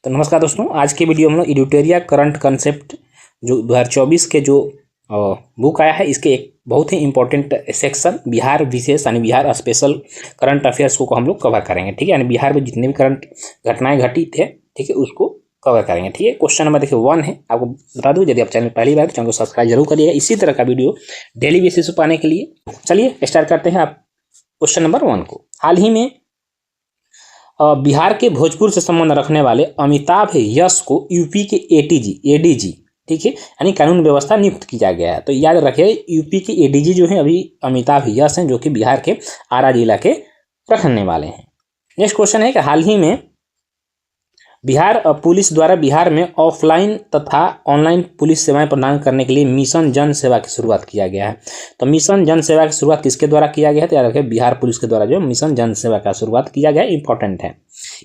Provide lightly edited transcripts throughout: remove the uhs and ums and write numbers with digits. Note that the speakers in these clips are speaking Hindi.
तो नमस्कार दोस्तों, आज की वीडियो में हम लोग एडिटोरिया करंट कंसेप्ट जो 2024 के जो बुक आया है, इसके एक बहुत ही इंपॉर्टेंट सेक्शन बिहार विशेष यानी बिहार स्पेशल करंट अफेयर्स को हम लोग कवर करेंगे। ठीक है, यानी बिहार में जितने भी करंट घटनाएं घटी थे, ठीक है, उसको कवर करेंगे। ठीक है, क्वेश्चन नंबर देखिए 1 है। आपको बता दूं, यदि आप चैनल पहली बार तो चैनल को सब्सक्राइब जरूर करिएगा इसी तरह का वीडियो डेली बेसिस पर पाने के लिए। चलिए स्टार्ट करते हैं आप क्वेश्चन नंबर 1 को। हाल ही में बिहार के भोजपुर से संबंध रखने वाले अमिताभ यश को यूपी के एडीजी ठीक है, यानी कानून व्यवस्था नियुक्त किया गया है। तो याद रखिए, यूपी के एडीजी जो है अभी अमिताभ यश हैं, जो कि बिहार के आरा जिला के रहने वाले हैं। नेक्स्ट क्वेश्चन है कि हाल ही में बिहार पुलिस द्वारा बिहार में ऑफलाइन तथा ऑनलाइन पुलिस सेवाएं प्रदान करने के लिए मिशन जन सेवा की शुरुआत किया गया है। तो मिशन जन सेवा की शुरुआत किसके द्वारा किया गया है? तो याद रखिए, बिहार पुलिस के द्वारा जो मिशन जन सेवा का शुरुआत किया गया है, इंपॉर्टेंट है।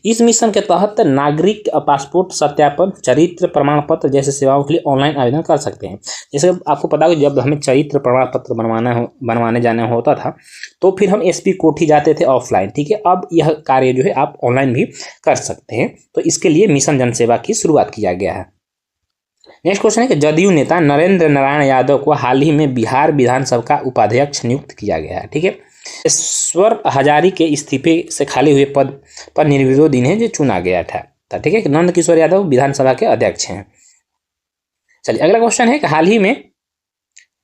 इस मिशन के तहत नागरिक पासपोर्ट सत्यापन, चरित्र प्रमाण पत्र जैसे सेवाओं के लिए ऑनलाइन आवेदन कर सकते हैं। जैसे आपको पता है कि जब हमें चरित्र प्रमाण पत्र बनवाने जाना होता था तो फिर हम एसपी कोठी जाते थे ऑफलाइन। ठीक है, अब यह कार्य जो है आप ऑनलाइन भी कर सकते हैं। तो इसके लिए मिशन जन सेवा की शुरुआत किया गया है। नेक्स्ट क्वेश्चन है कि जदयू नेता नरेंद्र नारायण यादव को हाल ही में बिहार विधानसभा का उपाध्यक्ष नियुक्त किया गया है। ठीक है, ईश्वर हजारी के इस्तीफे से खाली हुए पद पर निर्विरोध इन्हें जो चुना गया था। ठीक है, नंद किशोर यादव विधानसभा के अध्यक्ष हैं। चलिए अगला क्वेश्चन है कि हाल ही में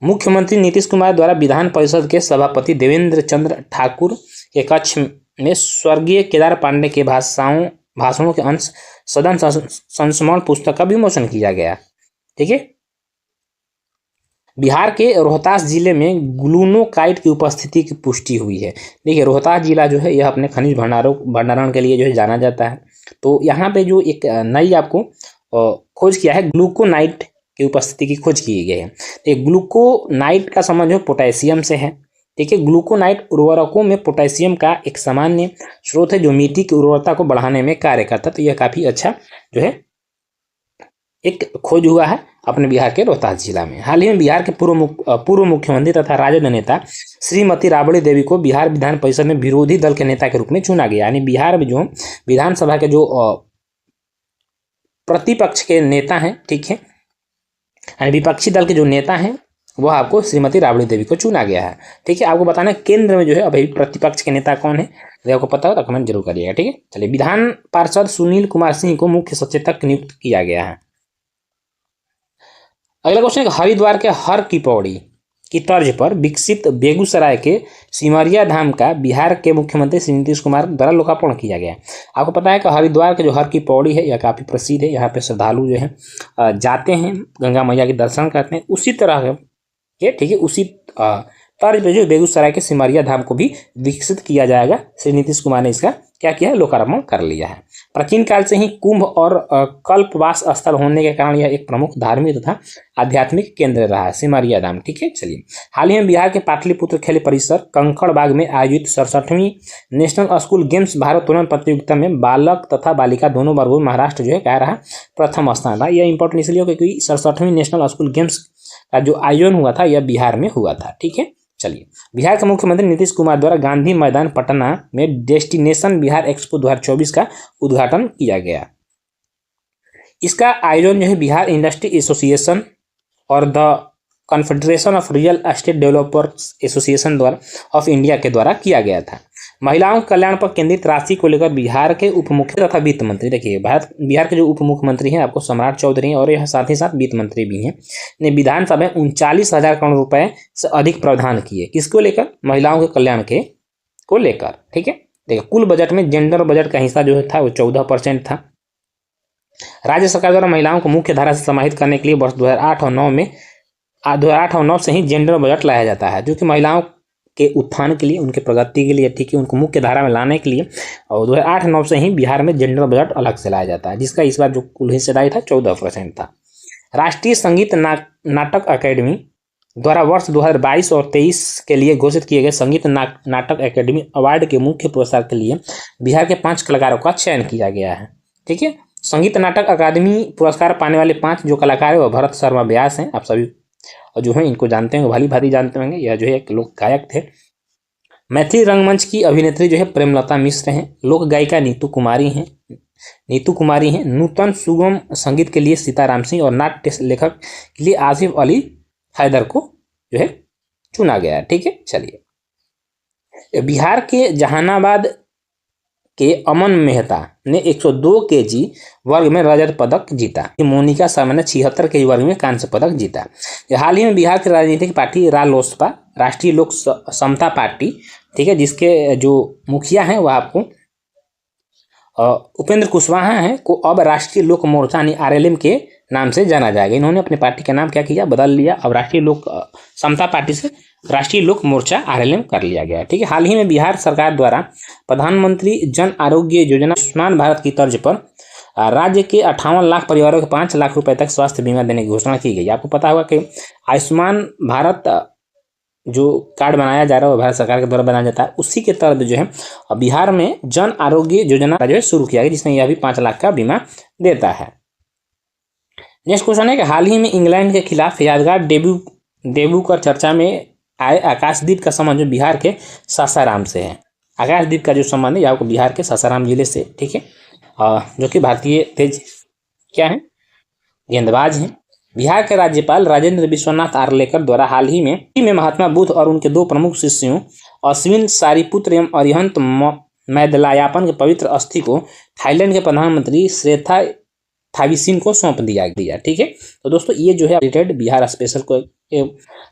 मुख्यमंत्री नीतीश कुमार द्वारा विधान परिषद के सभापति देवेंद्र चंद्र ठाकुर के कक्ष में स्वर्गीय केदार पांडे के भाषणों के अंश सदन संस्मरण पुस्तक का विमोचन किया गया। ठीक है, बिहार के रोहतास जिले में ग्लूनोकाइट की उपस्थिति की पुष्टि हुई है। देखिए, रोहतास जिला जो है यह अपने खनिज भंडारण के लिए जो है जाना जाता है। तो यहाँ पे जो एक नई आपको खोज किया है, ग्लूकोनाइट की उपस्थिति की खोज की गई है। तो ग्लूकोनाइट का संबंध जो पोटेशियम से है। ठीक है, ग्लूकोनाइट उर्वरकों में पोटेशियम का एक सामान्य स्रोत है जो मिट्टी की उर्वरता को बढ़ाने में कार्य करता है। तो यह काफी अच्छा जो है एक खोज हुआ है अपने बिहार के रोहतास जिला में। हाल ही में बिहार के पूर्व मुख्यमंत्री तथा राजद नेता श्रीमती राबड़ी देवी को बिहार विधान परिषद में विरोधी दल के नेता के रूप में चुना गया। यानी बिहार में जो विधानसभा के जो प्रतिपक्ष के नेता हैं, ठीक है, यानी विपक्षी दल के जो नेता हैं, वह आपको श्रीमती राबड़ी देवी को चुना गया है। ठीक है, आपको बताना केंद्र में जो है अभी प्रतिपक्ष के नेता कौन है, यदि आपको पता हो तो कमेंट जरूर करिएगा। ठीक है, चलिए विधान पार्षद सुनील कुमार सिंह को मुख्य सचेतक नियुक्त किया गया है। अगला क्वेश्चन है, हरिद्वार के हर की पौड़ी की तर्ज पर विकसित बेगूसराय के सिमरिया धाम का बिहार के मुख्यमंत्री श्री नीतीश कुमार द्वारा लोकार्पण किया गया। आपको पता है कि हरिद्वार के जो हर की पौड़ी है यह काफ़ी प्रसिद्ध है। यहाँ पे श्रद्धालु जो है जाते हैं, गंगा मैया के दर्शन करते हैं। उसी तरह के, ठीक है, उसी तर्ज पे जो बेगूसराय के सिमरिया धाम को भी विकसित किया जाएगा। श्री नीतीश कुमार ने इसका क्या किया है, लोकार्पण कर लिया है। प्राचीन काल से ही कुंभ और कल्पवास स्थल होने के कारण यह एक प्रमुख धार्मिक तथा आध्यात्मिक केंद्र रहा है, सिमरिया धाम। ठीक है, चलिए हाल ही में बिहार के पाटलिपुत्र खेल परिसर कंकड़बाग में आयोजित 67वीं नेशनल स्कूल गेम्स भारोत्तोलन प्रतियोगिता में बालक तथा बालिका दोनों वर्गों में महाराष्ट्र जो है क्या रहा, प्रथम स्थान रहा। यह इंपॉर्टेंट इसलिए क्योंकि 67वीं नेशनल स्कूल गेम्स का जो आयोजन हुआ था यह बिहार में हुआ था। ठीक है, चलिए बिहार के मुख्यमंत्री नीतीश कुमार द्वारा गांधी मैदान पटना में डेस्टिनेशन बिहार एक्सपो 2024 का उद्घाटन किया गया। इसका आयोजन जो है बिहार इंडस्ट्री एसोसिएशन और the confederation of real estate developers association of India के द्वारा किया गया था। महिलाओं के कल्याण पर केंद्रित राशि को लेकर बिहार के उप मुख्य तथा वित्त मंत्री, देखिए बिहार के जो उप मुख्यमंत्री हैं आपको सम्राट चौधरी हैं और यह साथ ही साथ वित्त मंत्री भी हैं, ने विधानसभा में 39,000 करोड़ रुपए से अधिक प्रावधान किए। किसको लेकर? महिलाओं के कल्याण को लेकर। ठीक है, देखिए कुल बजट में जेंडर बजट का हिस्सा जो था वो 14% था। राज्य सरकार द्वारा महिलाओं को मुख्य धारा से समाहित करने के लिए वर्ष 2008 और 9 से ही जेंडर बजट लाया जाता है, जो कि महिलाओं के उत्थान के लिए, उनके प्रगति के लिए, ठीक है, उनको मुख्य धारा में लाने के लिए। और 2008-9 से ही बिहार में जेंडर बजट अलग से लाया जाता है, जिसका इस बार जो कुल हिस्सेदारी था 14% था। राष्ट्रीय संगीत नाटक अकेडमी द्वारा वर्ष 2022 और 23 के लिए घोषित किए गए संगीत नाटक अकेडमी अवार्ड के मुख्य पुरस्कार के लिए बिहार के 5 कलाकारों का चयन किया गया है। ठीक है, संगीत नाटक अकादमी पुरस्कार पाने वाले 5 जो कलाकार है वह भरत शर्मा व्यास हैं। आप सभी और जो है इनको जानते होंगे, भली भांति जानते होंगे। यह जो है एक लोक गायक थे। मैथिली रंगमंच की अभिनेत्री जो है प्रेमलता मिश्र हैं। लोक गायिका नीतू कुमारी हैं। नीतू कुमारी हैं। नूतन सुगम संगीत के लिए सीताराम सिंह और नाट्य लेखक के लिए आसिफ अली हैदर को जो है चुना गया है। ठीक है, चलिए। बिहार के जहानाबाद के अमन मेहता ने 102 केजी वर्ग में रजत पदक जीता। मोनिका शर्मा ने 76 केजी वर्ग में कांस्य पदक जीता। हाल ही में बिहार की राजनीतिक पार्टी रालोसपा, राष्ट्रीय लोक समता पार्टी, ठीक है, जिसके जो मुखिया हैं वह आपको उपेंद्र कुशवाहा हैं, को अब राष्ट्रीय लोक मोर्चा यानी आरएलएम के नाम से जाना जाएगा। इन्होंने अपनी पार्टी का नाम क्या किया, बदल लिया। अब राष्ट्रीय लोक समता पार्टी से राष्ट्रीय लोक मोर्चा आरएलएम कर लिया गया। ठीक है, हाल ही में बिहार सरकार द्वारा प्रधानमंत्री जन आरोग्य योजना आयुष्मान भारत की तर्ज पर राज्य के 58 लाख परिवारों को 5 लाख रुपए तक स्वास्थ्य बीमा देने की घोषणा की गई। आपको पता होगा कि आयुष्मान भारत जो कार्ड बनाया जा रहा है वो भारत सरकार के द्वारा बनाया जाता है, उसी के तहत जो है बिहार में जन आरोग्य योजना जो है शुरू किया गया, जिसमें यह भी 5 लाख का बीमा देता है। नेक्स्ट क्वेश्चन है कि हाल ही में इंग्लैंड के खिलाफ यादगार डेब्यू कर चर्चा में आए आकाशदीप का संबंध जो बिहार के सासाराम से है। आकाशदीप का जो संबंध है आपको बिहार के सासाराम जिले से, ठीक है, जो कि भारतीय तेज क्या है, गेंदबाज हैं। बिहार के राज्यपाल राजेंद्र विश्वनाथ आर्लेकर द्वारा हाल ही में महात्मा बुद्ध और उनके 2 प्रमुख शिष्यों अश्विन सारीपुत्र एवं अरिहंत मैदलायापन के पवित्र अस्थि को थाईलैंड के प्रधानमंत्री श्रेथा थाविसिन को सौंप दिया। ठीक है, तो दोस्तों ये जो है रिलेटेड बिहार स्पेशल को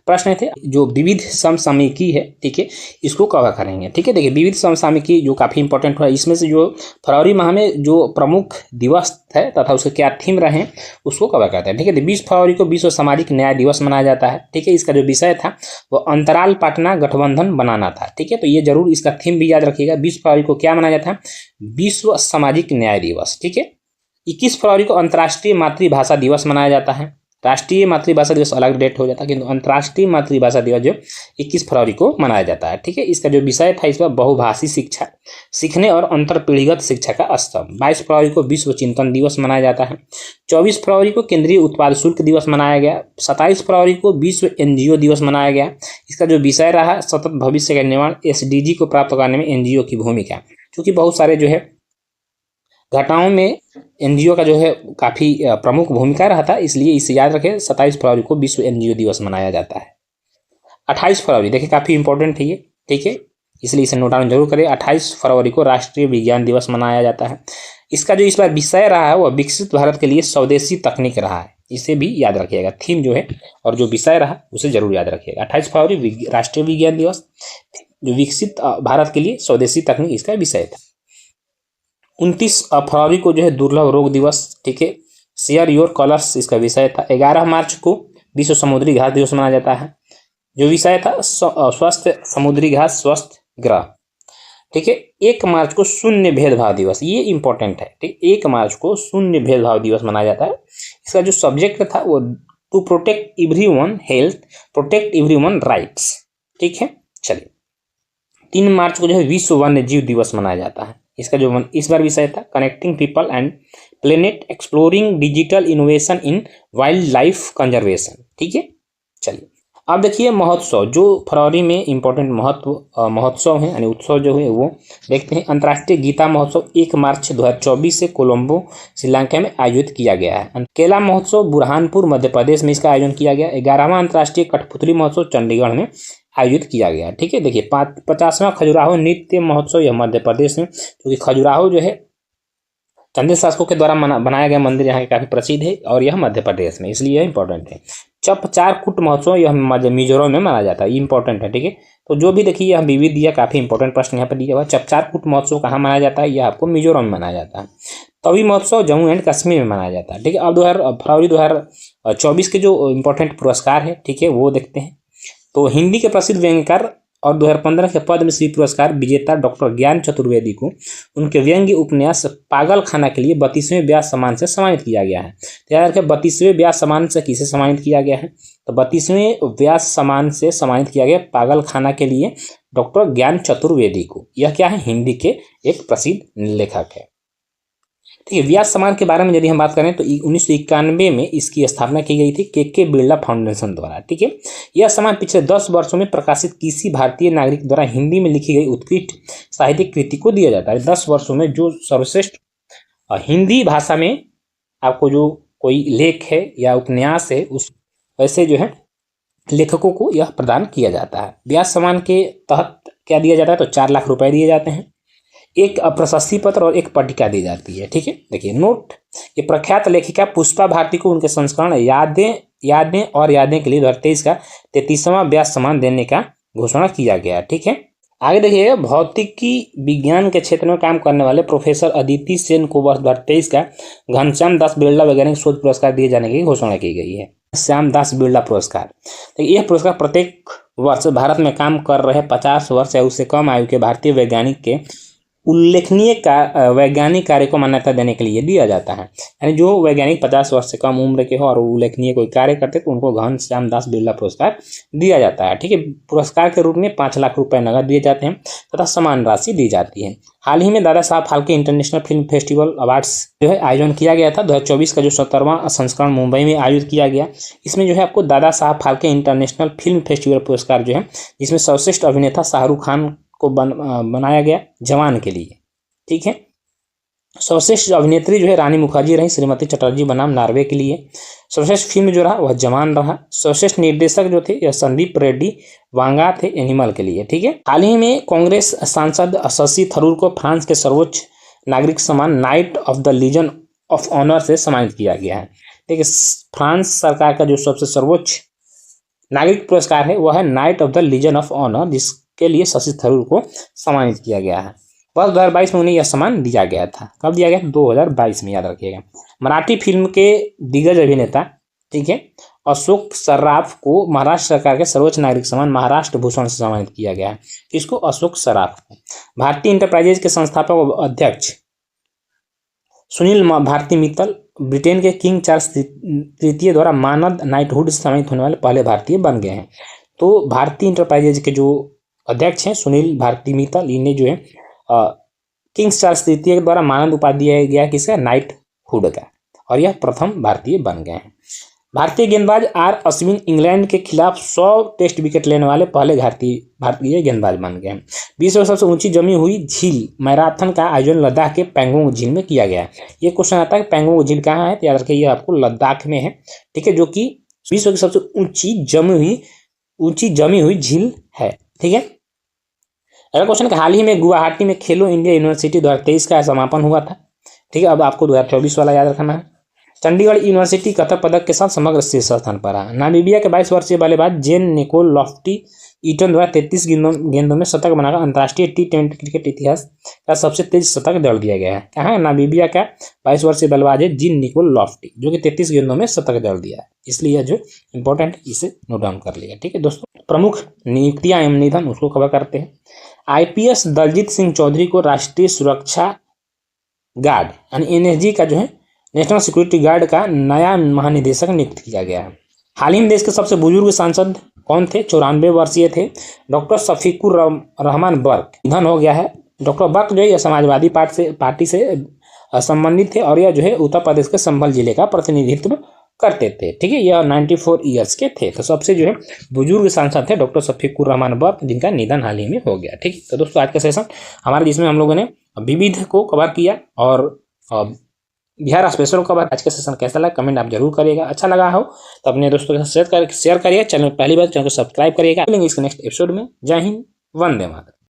प्रश्न थे जो विविध समसामयिकी है। ठीक है, इसको कवर करेंगे। ठीक है, देखिए विविध समसामयिकी जो काफ़ी इंपॉर्टेंट हुआ, इसमें से जो फरवरी माह में जो प्रमुख दिवस है तथा उसके क्या थीम रहे उसको कवर करते हैं। ठीक है, 20 फरवरी को विश्व सामाजिक न्याय दिवस मनाया जाता है। ठीक है, इसका जो विषय था वो अंतराल पाटना गठबंधन बनाना था। ठीक है, तो ये जरूर इसका थीम भी याद रखिएगा। 20 फरवरी को क्या मनाया जाता है, विश्व सामाजिक न्याय दिवस। ठीक है, 21 फरवरी को अंतर्राष्ट्रीय मातृभाषा दिवस मनाया जाता है। राष्ट्रीय मातृभाषा दिवस अलग डेट हो जाता है, किंतु अंतर्राष्ट्रीय मातृभाषा दिवस जो 21 फरवरी को मनाया जाता है। ठीक है, इसका जो विषय था इसमें बहुभाषी शिक्षा, सीखने और अंतर पीढ़ीगत शिक्षा का स्तंभ। 22 फरवरी को विश्व चिंतन दिवस मनाया जाता है। 24 फरवरी को केंद्रीय उत्पाद शुल्क दिवस मनाया गया। 27 फरवरी को विश्व एनजीओ दिवस मनाया गया। इसका जो विषय रहा सतत भविष्य का निर्माण, एसडीजी को प्राप्त करने में एनजीओ की भूमिका, क्योंकि बहुत सारे जो है घटनाओं में एनजीओ का जो है काफ़ी प्रमुख भूमिका रहता है, इसलिए इसे याद रखें। 27 फरवरी को विश्व एनजीओ दिवस मनाया जाता है। 28 फरवरी देखिए काफ़ी इंपॉर्टेंट है ये। ठीक है, इसलिए इसे नोट डाउन जरूर करें। 28 फरवरी को राष्ट्रीय विज्ञान दिवस मनाया जाता है। इसका जो इस बार विषय रहा है वह विकसित भारत के लिए स्वदेशी तकनीक रहा है, इसे भी याद रखिएगा। थीम जो है और जो विषय रहा उसे जरूर याद रखिएगा। 28 फरवरी राष्ट्रीय विज्ञान दिवस, जो विकसित भारत के लिए स्वदेशी तकनीक इसका विषय था। 29 फरवरी को जो है दुर्लभ रोग दिवस, ठीक है, शेयर योर कलर्स इसका विषय था। 11 मार्च को विश्व समुद्री घास दिवस मनाया जाता है, जो विषय था स्वस्थ समुद्री घास स्वस्थ ग्रह। ठीक है, 1 मार्च को शून्य भेदभाव दिवस, ये इंपॉर्टेंट है। ठीक, 1 मार्च को शून्य भेदभाव दिवस मनाया जाता है। इसका जो सब्जेक्ट था वो to protect everyone health, protect everyone rights. ठीक है, चलिए। 3 मार्च को जो है विश्व वन्य जीव दिवस मनाया जाता है। इसका जो इस बार विषय था connecting people and planet, exploring digital innovation in wild life conservation. ठीक है, चलिए। अब देखिए महोत्सव जो फरवरी में इंपॉर्टेंट महोत्सव हैं यानी उत्सव जो है वो देखते हैं। अंतर्राष्ट्रीय गीता महोत्सव 1 मार्च 2024 से कोलंबो श्रीलंका में आयोजित किया गया है। केला महोत्सव बुरहानपुर मध्य प्रदेश में इसका आयोजन किया गया। 11वां अंतर्राष्ट्रीय कठपुतली महोत्सव चंडीगढ़ में आयोजित किया गया। ठीक है, देखिए 50वां खजुराहो नृत्य महोत्सव यह मध्य प्रदेश में, क्योंकि खजुराहो जो है चंदेल शासकों के द्वारा बनाया गया मंदिर यहाँ काफ़ी प्रसिद्ध है और यह मध्य प्रदेश में, इसलिए यह इंपॉर्टेंट है। चपचारकूट महोत्सव यह मिजोरम में मनाया जाता है, इंपॉर्टेंट है। ठीक है, तो जो भी देखिए यह विविध दिया, काफ़ी इंपॉर्टेंट प्रश्न यहाँ पर दिया हुआ। चपचारकूट महोत्सव कहाँ मनाया जाता है, यह आपको मिजोरम में मनाया जाता है। तवी महोत्सव जम्मू एंड कश्मीर में मनाया जाता है। ठीक है, अब फरवरी 2024 के जो इंपॉर्टेंट पुरस्कार है, ठीक है, वो देखते हैं। तो हिंदी के प्रसिद्ध व्यंग्यकार और 2015 के पद्मश्री पुरस्कार विजेता डॉक्टर ज्ञान चतुर्वेदी को उनके व्यंग्य उपन्यास पागल खाना के लिए 32वें व्यास सम्मान से सम्मानित किया गया है। तो याद रखें 32वें व्यास सम्मान से किसे सम्मानित किया गया है, तो 32वें व्यास सम्मान से सम्मानित किया गया पागल खाना के लिए डॉक्टर ज्ञान चतुर्वेदी को। यह क्या है, हिंदी के एक प्रसिद्ध लेखक है। ठीक है, व्यास सम्मान के बारे में यदि हम बात करें तो 1991 में इसकी स्थापना की गई थी के बिरला फाउंडेशन द्वारा। ठीक है, यह सम्मान पिछले 10 वर्षों में प्रकाशित किसी भारतीय नागरिक द्वारा हिंदी में लिखी गई उत्कृष्ट साहित्यिक कृति को दिया जाता है। 10 वर्षों में जो सर्वश्रेष्ठ हिंदी भाषा में आपको जो कोई लेख है या उपन्यास है उस वैसे जो है लेखकों को यह प्रदान किया जाता है। व्यास सम्मान के तहत क्या दिया जाता है, तो 4 लाख रुपए दिए जाते हैं, एक प्रशस्ति पत्र और एक पट्टिका दी जाती है। ठीक है, देखिए नोट, ये प्रख्यात लेखिका पुष्पा भारती को उनके संस्करण यादें और यादें के लिए 2023 का 33वां व्यास सम्मान देने का घोषणा किया गया। ठीक है, आगे देखिए, भौतिकी विज्ञान के क्षेत्र में काम करने वाले प्रोफेसर अदिति सेन को वर्ष 2023 का घनश्याम दास बिरला वैज्ञानिक शोध पुरस्कार दिए जाने की घोषणा की गई है। श्याम दास बिरला पुरस्कार, तो यह पुरस्कार प्रत्येक वर्ष भारत में काम कर रहे 50 वर्ष या उससे कम आयु के भारतीय वैज्ञानिक के उल्लेखनीय वैज्ञानिक कार्य को मान्यता देने के लिए दिया जाता है। यानी जो वैज्ञानिक 50 वर्ष से कम उम्र के हो और उल्लेखनीय कोई कार्य करते तो उनको घनश्याम दास बिरला पुरस्कार दिया जाता है। ठीक है, पुरस्कार के रूप में 5 लाख रुपए नगद दिए जाते हैं तथा समान राशि दी जाती है। हाल ही में Dada Saheb Phalke international film festival awards जो है आयोजन किया गया था। 2024 का जो 17वां संस्करण मुंबई में आयोजित किया गया, इसमें जो है आपको Dada Saheb Phalke international film festival पुरस्कार जो है, जिसमें सर्वश्रेष्ठ अभिनेता शाहरुख खान को बनाया गया जवान के लिए। ठीक है, सर्वश्रेष्ठ अभिनेत्री जो है रानी मुखर्जी रही, श्रीमती चटर्जी बनाम नार्वे के लिए। सर्वश्रेष्ठ फिल्म जो रहा वह जवान रहा। सर्वश्रेष्ठ निर्देशक जो थे यह संदीप रेड्डी वांगा थे एनिमल के लिए। ठीक है, हाल ही में कांग्रेस सांसद शशि थरूर को फ्रांस के सर्वोच्च नागरिक सम्मान Knight of the Legion of Honour से सम्मानित किया गया है। ठीक है, फ्रांस सरकार का जो सबसे सर्वोच्च नागरिक पुरस्कार है वह है Knight of the Legion of Honour, जिसके लिए शशि थरूर को सम्मानित किया गया है। वर्ष 2022 में उन्हें यह सम्मान दिया गया था। कब दिया गया? 2022 में, याद रखिएगा। मराठी फिल्म के दिग्गज अभिनेता, ठीक है, अशोक सराफ को महाराष्ट्र सरकार के सर्वोच्च नागरिक सम्मान महाराष्ट्र भूषण से सम्मानित किया गया है। किसको? अशोक सराफ को। भारतीय इंटरप्राइजेज के संस्थापक और अध्यक्ष सुनील भारती मित्तल ब्रिटेन के किंग चार्ल्स तृतीय द्वारा मानद नाइटहुड से सम्मानित होने वाले पहले भारतीय बन गए हैं। तो भारतीय इंटरप्राइजेज के जो अध्यक्ष हैं सुनील भारती मित्तल, इन्हें जो है किंग चार्ल्स तृतीय के द्वारा मानद उपाधि दिया गया किसका? नाइटहुड का, और यह प्रथम भारतीय बन गए हैं। भारतीय गेंदबाज आर अश्विन इंग्लैंड के खिलाफ 100 टेस्ट विकेट लेने वाले पहले भारतीय गेंदबाज बन गए हैं। विश्व में सबसे ऊंची जमी हुई झील मैराथन का आयोजन लद्दाख के पैंगोंग झील में किया गया है। ये क्वेश्चन आता है पैंगोंग झील कहाँ है, तो याद रखिए ये आपको लद्दाख में है। ठीक है, जो कि विश्व की सबसे ऊंची जमी हुई झील है। ठीक है, अगला क्वेश्चन है, हाल ही में गुवाहाटी में खेलो इंडिया यूनिवर्सिटी 2023 का समापन हुआ था। ठीक है, अब आपको 2024 वाला याद रखना है। चंडीगढ़ यूनिवर्सिटी कतक पदक के साथ समग्र शीर्ष स्थान पर रहा। नामीबिया के 22 वर्षीय बल्लेबाज जेन निकोल लॉफ्टी ईटन द्वारा 33 गेंदों में शतक बनाकर अंतर्राष्ट्रीय T20 क्रिकेट इतिहास का सबसे तेज शतक जड़ दिया गया है। कहाँ? नामीबिया का 22 वर्षीय बल्लेबाज है जेन निकोल लॉफ्टी, जो कि 33 गेंदों में शतक जड़ दिया है। इसलिए यह जो इंपॉर्टेंट, इसे नोट डाउन कर लिया। ठीक है दोस्तों, प्रमुख नियुक्तियां एवं निधन उसको कवर करते हैं। IPS दलजीत सिंह चौधरी को राष्ट्रीय सुरक्षा गार्ड यानी NSG का जो है नेशनल सिक्योरिटी गार्ड का नया महानिदेशक नियुक्त किया गया है। हाल ही में देश के सबसे बुजुर्ग सांसद कौन थे? 94 वर्षीय थे डॉक्टर शफीकुर रहमान बर्क, निधन हो गया है। डॉक्टर बर्क जो है यह समाजवादी पार्टी से संबंधित थे और यह जो है उत्तर प्रदेश के संभल जिले का प्रतिनिधित्व करते थे। ठीक है, यह 94 ईयर्स के थे। तो सबसे जो है बुजुर्ग सांसद थे डॉक्टर शफीकुर रहमान बर्क, जिनका निधन हाल ही में हो गया। ठीक है, तो दोस्तों आज का सेशन हमारे जिसमें हम लोगों ने विविध को कवर किया और बिहार स्पेशल कवर। आज का सेशन कैसा लगा कमेंट आप जरूर करिएगा। अच्छा लगा हो तो अपने दोस्तों के साथ शेयर करिए। चैनल पहली बार चैनल को सब्सक्राइब करिएगा। मिलेंगे इसके नेक्स्ट एपिसोड में। जय हिंद, वंदे मातरम।